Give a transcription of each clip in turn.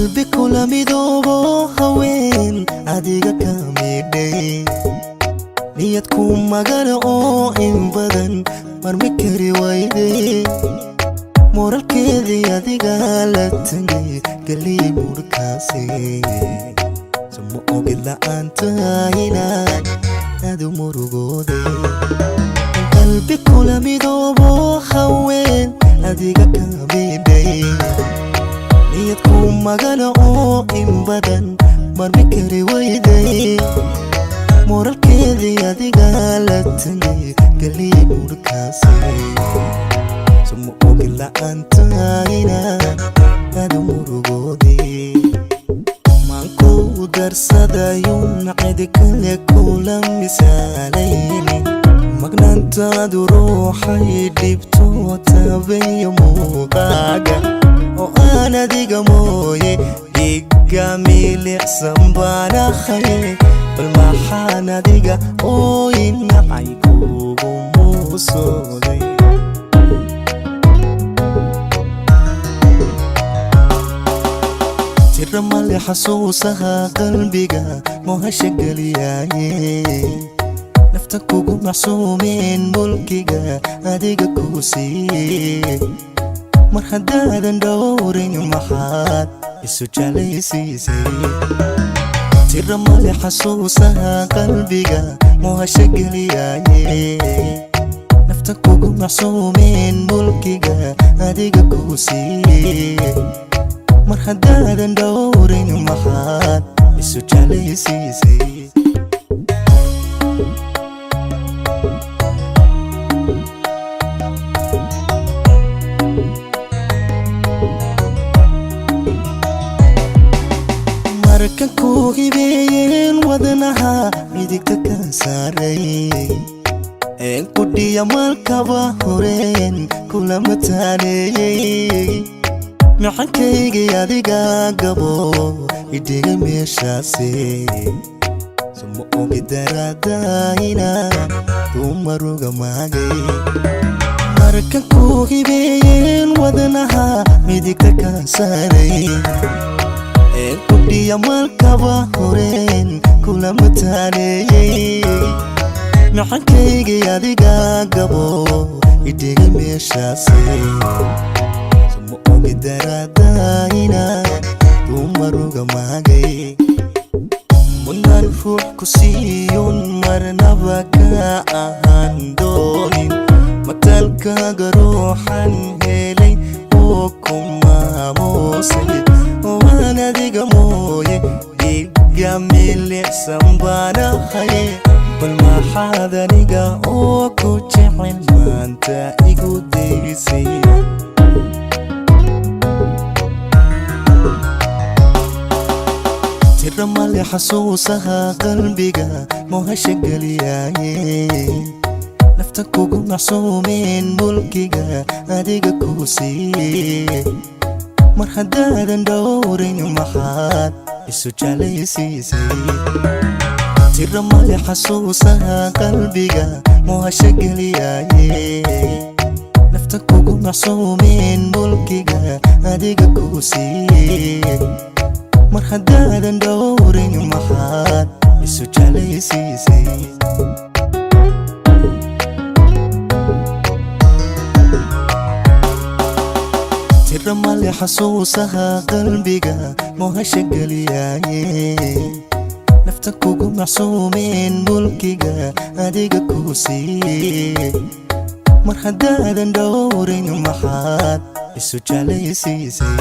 qalbi kula midoobo haween adiga ka midhay niyad ku magana oo in badan marmi kari wayday moralkeedii adiga la tagay galii murkaasi sama ogid la'aanta inaan aad u murugooday qalbi kula midoobo haween adiga ka midhay niyad ku magana oo in badan marmi kari wayday moralkeedii adiga la tagay galii murkaasi sama ogid la'aanta inaan aad u murugooday maanku darsadayun cidi kale kula misaalayni magnaantaadu ruuxay dhibto tabayo muuqaaga oo aan adiga mooye dhiga milicsan baan ahay bal maxaan adiga oo inacay kugu muusooday tira male xasuusaha qalbiga mohasha geliyaaye nafta kugu macsuumeen mulkiga adiga ku siiyey mar haddaadan dhowrin maxaad isu jeclaysiisay tira male xasuusaha qalbiga mohasha geliyaaye nafta kugu macsuumeen mulkiga adiga ku siiyey mar haddaadan dhowrin maxaad isu jeclaysiisay markan ku hibeeyeen wadnaha midigta ka saaray een kudhiya malkaba horeen kula mataaneeyey maxankaygii adiga gabo idhiga meeshaasi sama ogi daraadayna dumaruga maagay markan ku hibeeyeen wadnaha midigta ka saaray een kudhiya malkaba horeen kula mataaneeyey maxankaygii adiga gabo idhiga meeshaasi sama ogi daraadayna dumaruga maagay munan ruux ku siiyun marnaba ka ahaan doonin mataalkaaga ruuxan helay oo ku maamuusay oo aan adiga mooye dhiga milicsan baan ahay bal maxaad aniga oo ku jecel maanta igu daysay tira male xasuusaha qalbiga mohasha geliyaaye nafta kugu macsuumeen mulkiga adiga ku siiyey mar haddaadan dhowrin maxaad isu jeclaysiisay tira male xasuusaha qalbiga mohasha geliyaaye nafta kugu macsuumeen mulkiga adiga ku siiyey mar haddaadan dhowrin maxaad isu jeclaysiisay tira male xasuusaha qalbiga mohasha geliyaaye nafta kugu macsuumeen mulkiga adiga ku siiyey mar haddaadan dhowrin maxaad isu jeclaysiisay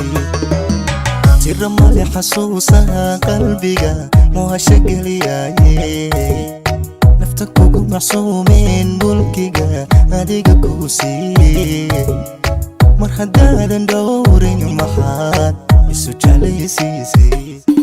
tira male xasuusaha qalbiga mohasha geliyaaye nafta kugu macsuumeen mulkiga adiga ku siiyey mar haddaadan dhowrin maxaad isu jeclaysiisay